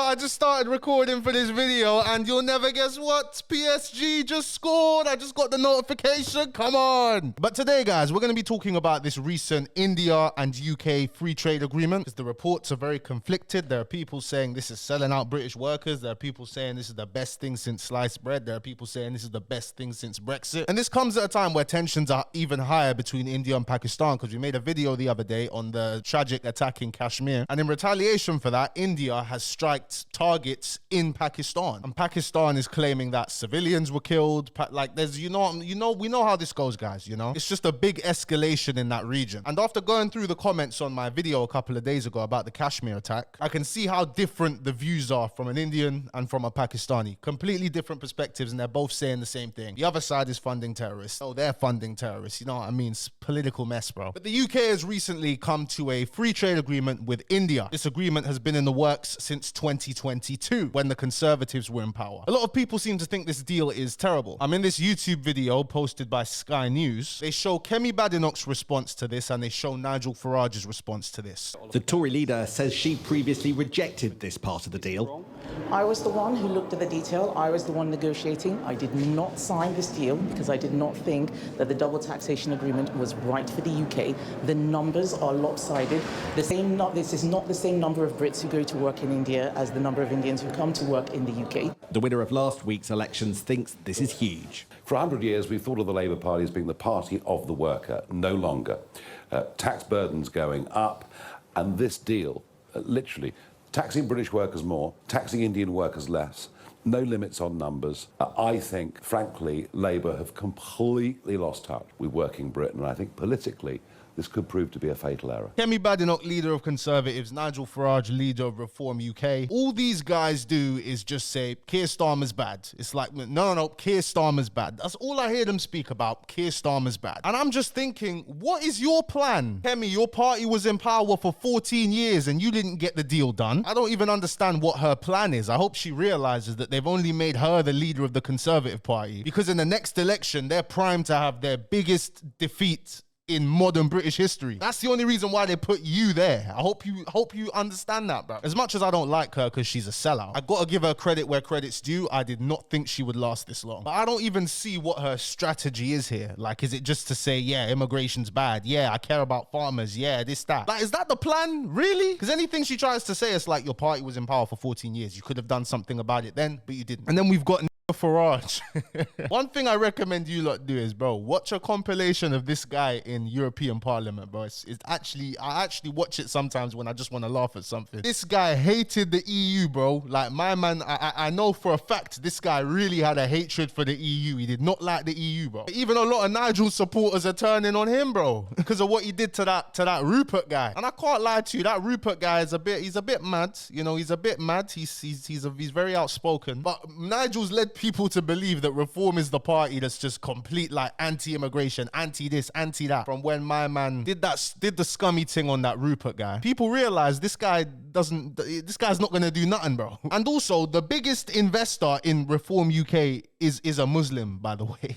I just started recording for this video and you'll never guess what? PSG just scored. I just got the notification. Come on. But today, guys, we're going to be talking about this recent India and UK free trade agreement, because the reports are very conflicted. There are people saying this is selling out British workers. There are people saying this is the best thing since sliced bread. There are people saying this is the best thing since Brexit. And this comes at a time where tensions are even higher between India and Pakistan, because we made a video the other day on the tragic attack in Kashmir. And in retaliation for that, India has striked targets in Pakistan. And Pakistan is claiming that civilians were killed. Like there's, we know how this goes, guys, It's just a big escalation in that region. And after going through the comments on my video a couple of days ago about the Kashmir attack, I can see how different the views are from an Indian and from a Pakistani. Completely different perspectives, and they're both saying the same thing. The other side is funding terrorists. Oh, they're funding terrorists. You know what I mean? It's political mess, bro. But the UK has recently come to a free trade agreement with India. This agreement has been in the works since 2022, when the Conservatives were in power. A lot of people seem to think this deal is terrible. I'm in this YouTube video posted by Sky News. They show Kemi Badenoch's response to this, and they show Nigel Farage's response to this. The Tory leader says she previously rejected this part of the deal. I was the one who looked at the detail. I was the one negotiating. I did not sign this deal because I did not think that the double taxation agreement was right for the UK. The numbers are lopsided. This is not the same number of Brits who go to work in India as the number of Indians who come to work in the UK. The winner of last week's elections thinks this is huge. For 100 years, we've thought of the Labour Party as being the party of the worker. No longer. Tax burdens going up, and this deal, literally, taxing British workers more, taxing Indian workers less, no limits on numbers. I think, frankly, Labour have completely lost touch with working Britain, and I think politically, this could prove to be a fatal error. Kemi Badenoch, leader of Conservatives, Nigel Farage, leader of Reform UK. All these guys do is just say, Keir Starmer's bad. It's like, no, Keir Starmer's bad. That's all I hear them speak about, Keir Starmer's bad. And I'm just thinking, what is your plan? Kemi, your party was in power for 14 years and you didn't get the deal done. I don't even understand what her plan is. I hope she realizes that they've only made her the leader of the Conservative Party, because in the next election, they're primed to have their biggest defeat in modern British history. That's the only reason why they put you there. I hope you understand that, bro. As much as I don't like her because she's a sellout, I gotta give her credit where credit's due. I did not think she would last this long. But I don't even see what her strategy is here. Like, is it just to say, yeah, immigration's bad? Yeah, I care about farmers. Yeah, this, that. Like, is that the plan? Really? Because anything she tries to say, it's like, your party was in power for 14 years. You could have done something about it then, but you didn't. And then we've got Farage. One thing I recommend you lot do is, bro, watch a compilation of this guy in European Parliament, bro. I actually watch it sometimes when I just want to laugh at something. This guy hated the EU, bro. Like, my man, I know for a fact this guy really had a hatred for the EU. He did not like the EU, bro. Even a lot of Nigel's supporters are turning on him, bro, because of what he did to that Rupert guy. And I can't lie to you, that Rupert guy is he's a bit mad. He's a bit mad. He's very outspoken. But Nigel's led people to believe that Reform is the party that's just complete, like, anti-immigration, anti-this, anti-that. From when my man did the scummy thing on that Rupert guy, people realize this guy's not gonna do nothing, bro. And also, the biggest investor in Reform UK is a Muslim, by the way.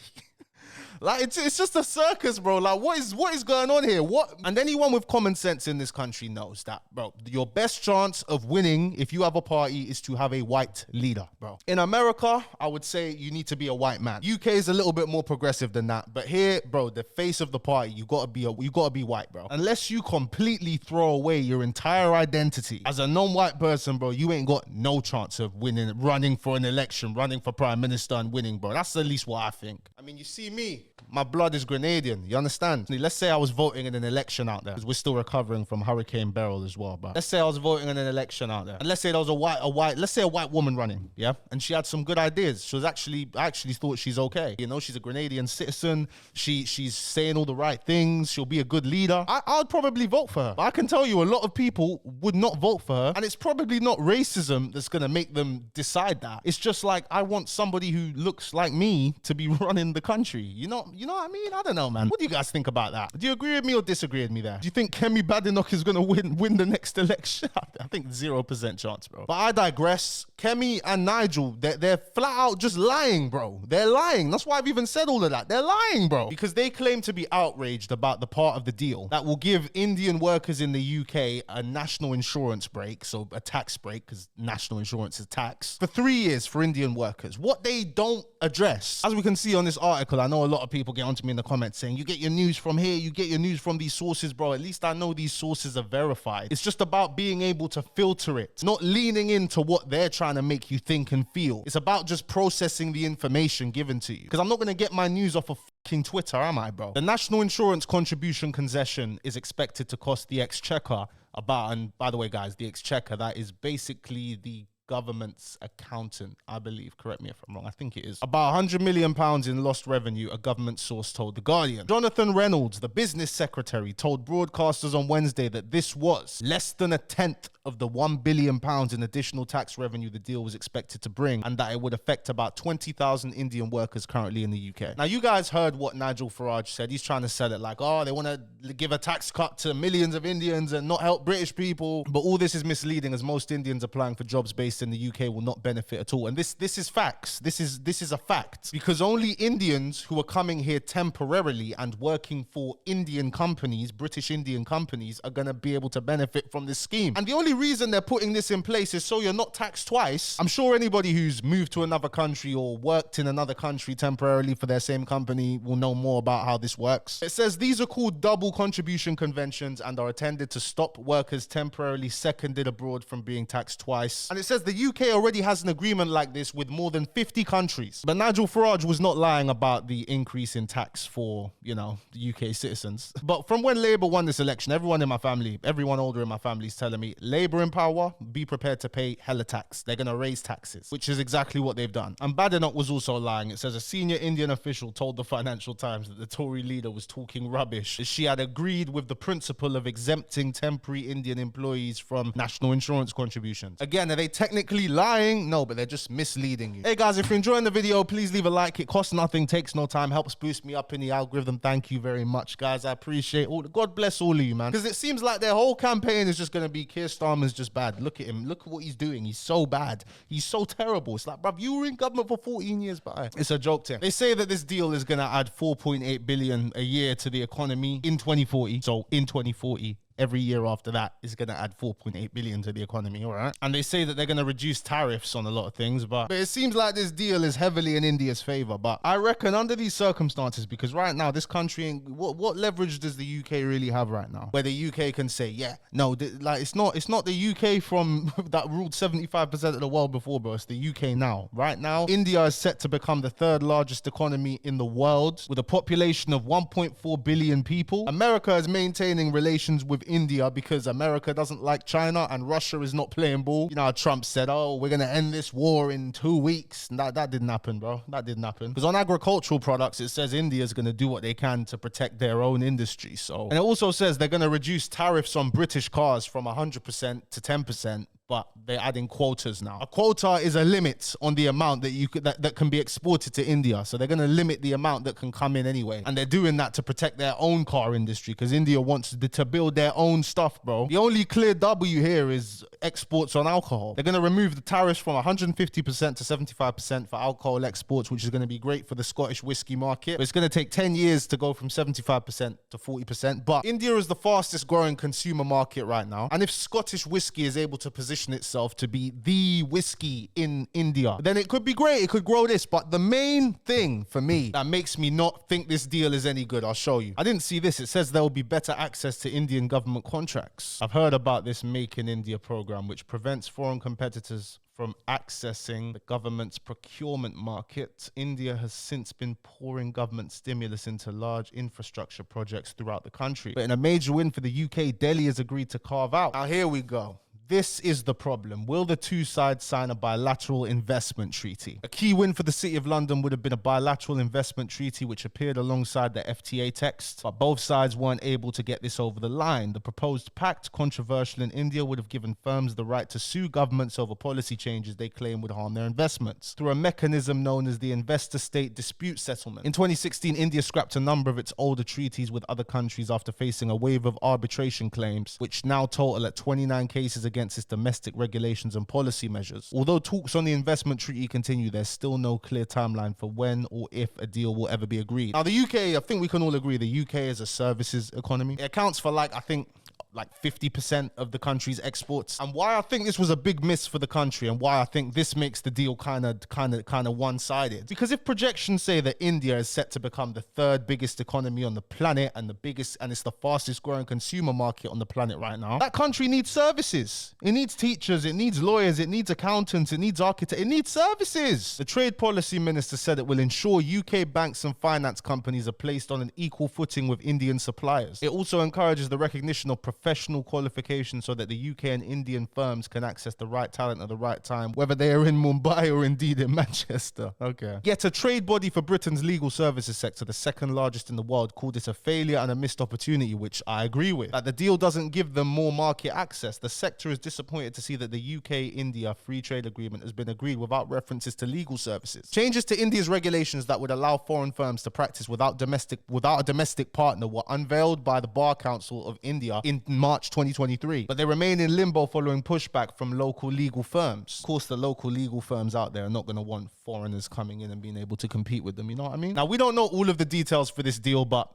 Like, it's just a circus, bro. Like, what is going on here? And anyone with common sense in this country knows that, bro, your best chance of winning if you have a party is to have a white leader, bro. In America, I would say you need to be a white man. UK is a little bit more progressive than that, but here, bro, the face of the party, you gotta be white, bro. Unless you completely throw away your entire identity as a non-white person, bro, you ain't got no chance of winning, running for an election, running for prime minister and winning, bro. That's at least what I think. I mean, you see me. My blood is Grenadian, you understand? Let's say I was voting in an election out there, because we're still recovering from Hurricane Beryl as well, but let's say I was voting in an election out there, and let's say there was a white woman running, yeah? And she had some good ideas. I actually thought she's okay. She's a Grenadian citizen. She's saying all the right things. She'll be a good leader. I'd probably vote for her. But I can tell you a lot of people would not vote for her, and it's probably not racism that's gonna make them decide that. It's just like, I want somebody who looks like me to be running the country. You know you know what I mean? I don't know, man. What do you guys think about that? Do you agree with me or disagree with me there? Do you think Kemi Badenoch is going to win the next election? I think 0% chance, bro. But I digress. Kemi and Nigel, they're flat out just lying, bro. They're lying. That's why I've even said all of that. They're lying, bro. Because they claim to be outraged about the part of the deal that will give Indian workers in the UK a national insurance break, so a tax break, because national insurance is tax, for 3 years for Indian workers. What they don't address, as we can see on this article, I know a lot of people get onto me in the comments saying, you get your news from here, you get your news from these sources, bro. At least I know these sources are verified. It's just about being able to filter it, not leaning into what they're trying to make you think and feel. It's about just processing the information given to you. Because I'm not going to get my news off of fucking Twitter, am I, bro? The National Insurance Contribution Concession is expected to cost the Exchequer about, and by the way, guys, the Exchequer, that is basically the government's accountant, I believe. Correct me if I'm wrong. I think it is. About £100 million in lost revenue, a government source told The Guardian. Jonathan Reynolds, the business secretary, told broadcasters on Wednesday that this was less than a tenth of the £1 billion in additional tax revenue the deal was expected to bring, and that it would affect about 20,000 Indian workers currently in the UK. Now, you guys heard what Nigel Farage said. He's trying to sell it like, oh, they want to give a tax cut to millions of Indians and not help British people. But all this is misleading, as most Indians applying for jobs based in the UK will not benefit at all. And this is facts. This is a fact, because only Indians who are coming here temporarily and working for Indian companies, British Indian companies, are going to be able to benefit from this scheme. And the only reason they're putting this in place is so you're not taxed twice. I'm sure anybody who's moved to another country or worked in another country temporarily for their same company will know more about how this works. It says these are called double contribution conventions and are intended to stop workers temporarily seconded abroad from being taxed twice. And it says the UK already has an agreement like this with more than 50 countries. But Nigel Farage was not lying about the increase in tax for, you know, the UK citizens. But from when Labour won this election, everyone in my family, everyone older in my family is telling me, Labour in power, be prepared to pay hella tax. They're going to raise taxes, which is exactly what they've done. And Badenoch was also lying. It says a senior Indian official told the Financial Times that the Tory leader was talking rubbish, as she had agreed with the principle of exempting temporary Indian employees from national insurance contributions. Again, are they technically lying? No, but they're just misleading you. Hey guys, if you're enjoying the video, please leave a like. It costs nothing, takes no time, helps boost me up in the algorithm. Thank you very much, guys. I appreciate all. God bless all of you, man. Because it seems like their whole campaign is just going to be Keir Starmer's just bad. Look at him. Look at what he's doing. He's so bad. He's so terrible. It's like, bruv, you were in government for 14 years, but it's a joke to him. They say that this deal is going to add 4.8 billion a year to the economy in 2040. So in 2040, every year after that is going to add 4.8 billion to the economy, all right? And they say that they're going to reduce tariffs on a lot of things, but it seems like this deal is heavily in India's favor. But I reckon under these circumstances, because right now this country, what leverage does the UK really have right now? Where the UK can say, yeah, no, like it's not the UK from that ruled 75% of the world before, bro. It's the UK now. Right now, India is set to become the third largest economy in the world with a population of 1.4 billion people. America is maintaining relations with India because America doesn't like China and Russia is not playing ball. You know how Trump said, oh, we're going to end this war in 2 weeks. That didn't happen, bro. That didn't happen. Because on agricultural products, it says India is going to do what they can to protect their own industry. And it also says they're going to reduce tariffs on British cars from 100% to 10%. But they're adding quotas now. A quota is a limit on the amount that can be exported to India. So they're going to limit the amount that can come in anyway. And they're doing that to protect their own car industry because India wants to build their own stuff, bro. The only clear W here is exports on alcohol. They're going to remove the tariffs from 150% to 75% for alcohol exports, which is going to be great for the Scottish whiskey market. But it's going to take 10 years to go from 75% to 40%. But India is the fastest growing consumer market right now. And if Scottish whiskey is able to position itself to be the whiskey in India, then it could be great. It could grow this. But the main thing for me that makes me not think this deal is any good, I'll show you. I didn't see this. It says there will be better access to Indian government contracts. I've heard about this Make in India program, which prevents foreign competitors from accessing the government's procurement market. India has since been pouring government stimulus into large infrastructure projects throughout the country. But in a major win for the UK, Delhi has agreed to carve out. Now here we go. This is the problem. Will the two sides sign a bilateral investment treaty? A key win for the City of London would have been a bilateral investment treaty which appeared alongside the FTA text, but both sides weren't able to get this over the line. The proposed pact, controversial in India, would have given firms the right to sue governments over policy changes they claim would harm their investments through a mechanism known as the investor-state dispute settlement. In 2016, India scrapped a number of its older treaties with other countries after facing a wave of arbitration claims, which now total at 29 cases against its domestic regulations and policy measures. Although talks on the investment treaty continue, there's still no clear timeline for when or if a deal will ever be agreed. Now, the UK, I think we can all agree, the UK is a services economy. It accounts for like 50% of the country's exports. And why I think this was a big miss for the country and why I think this makes the deal kind of one-sided. Because if projections say that India is set to become the third biggest economy on the planet and it's the fastest growing consumer market on the planet right now, that country needs services. It needs teachers, it needs lawyers, it needs accountants, it needs architects, it needs services. The Trade Policy Minister said it will ensure UK banks and finance companies are placed on an equal footing with Indian suppliers. It also encourages the recognition of professional qualifications so that the UK and Indian firms can access the right talent at the right time, whether they are in Mumbai or indeed in Manchester. Okay. Yet a trade body for Britain's legal services sector, the second largest in the world, called it a failure and a missed opportunity, which I agree with. That the deal doesn't give them more market access. The sector is disappointed to see that the UK-India free trade agreement has been agreed without references to legal services. Changes to India's regulations that would allow foreign firms to practice without a domestic partner were unveiled by the Bar Council of India in March 2023, but they remain in limbo following pushback from local legal firms. Of course, the local legal firms out there are not going to want foreigners coming in and being able to compete with them, you know what I mean? Now, we don't know all of the details for this deal, but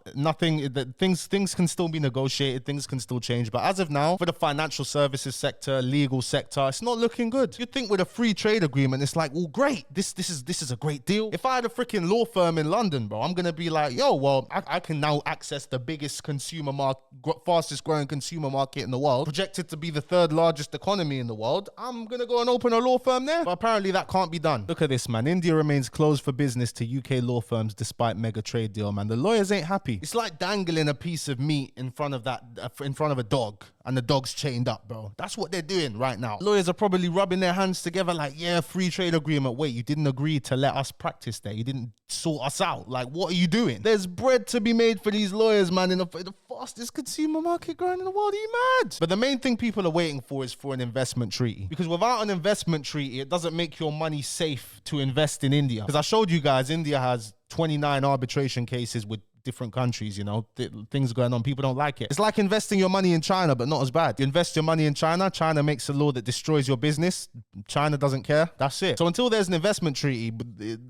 things can still be negotiated, things can still change, but as of now, for the financial services sector, legal sector, it's not looking good. You'd think with a free trade agreement, it's like, well, great, this is a great deal. If I had a freaking law firm in London, bro, I'm going to be like, yo, well, I can now access the biggest consumer market, fastest growing consumer market in the world, projected to be the third largest economy in the world. I'm gonna go and open a law firm there, but apparently that can't be done. Look at this, man. India remains closed for business to UK law firms despite mega trade deal, man. The lawyers ain't happy. It's like dangling a piece of meat in front of a dog, and the dog's chained up, bro. That's what they're doing right now. Lawyers are probably rubbing their hands together like, yeah, free trade agreement. Wait, you didn't agree to let us practice there. You didn't sort us out. Like, what are you doing? There's bread to be made for these lawyers, man, in the fastest consumer market growing in the world. Are you mad? But the main thing people are waiting for is for an investment treaty. Because without an investment treaty, it doesn't make your money safe to invest in India. Because I showed you guys, India has 29 arbitration cases with different countries, you know, things going on. People don't like it. It's like investing your money in China, but not as bad. You invest your money in China, China makes a law that destroys your business. China doesn't care. That's it. So until there's an investment treaty,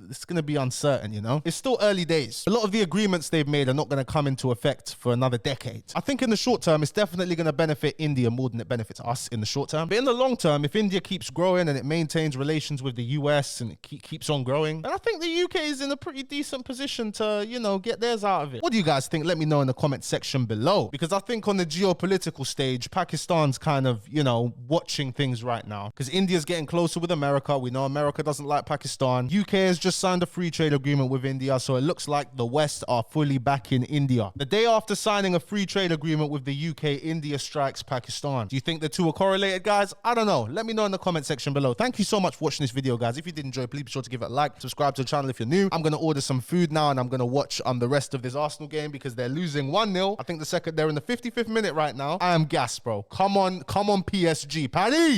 it's going to be uncertain, you know? It's still early days. A lot of the agreements they've made are not going to come into effect for another decade. I think in the short term, it's definitely going to benefit India more than it benefits us in the short term. But in the long term, if India keeps growing and it maintains relations with the US and it keeps on growing, then I think the UK is in a pretty decent position to, you know, get theirs out of it. What do you guys think? Let me know in the comment section below, because I think on the geopolitical stage, Pakistan's kind of, you know, watching things right now, because India's getting closer with America. We know America doesn't like Pakistan. UK has just signed a free trade agreement with India, so it looks like the West are fully back in India. The day after signing a free trade agreement with the UK, India strikes Pakistan. Do you think the two are correlated, guys? I don't know. Let me know in the comment section below. Thank you so much for watching this video, guys. If you did enjoy, please be sure to give it a like, subscribe to the channel if you're new. I'm going to order some food now and I'm going to watch the rest of this Arsenal game because they're losing 1-0. I think they're in the 55th minute right now. I am gassed, bro. Come on PSG. Paddy!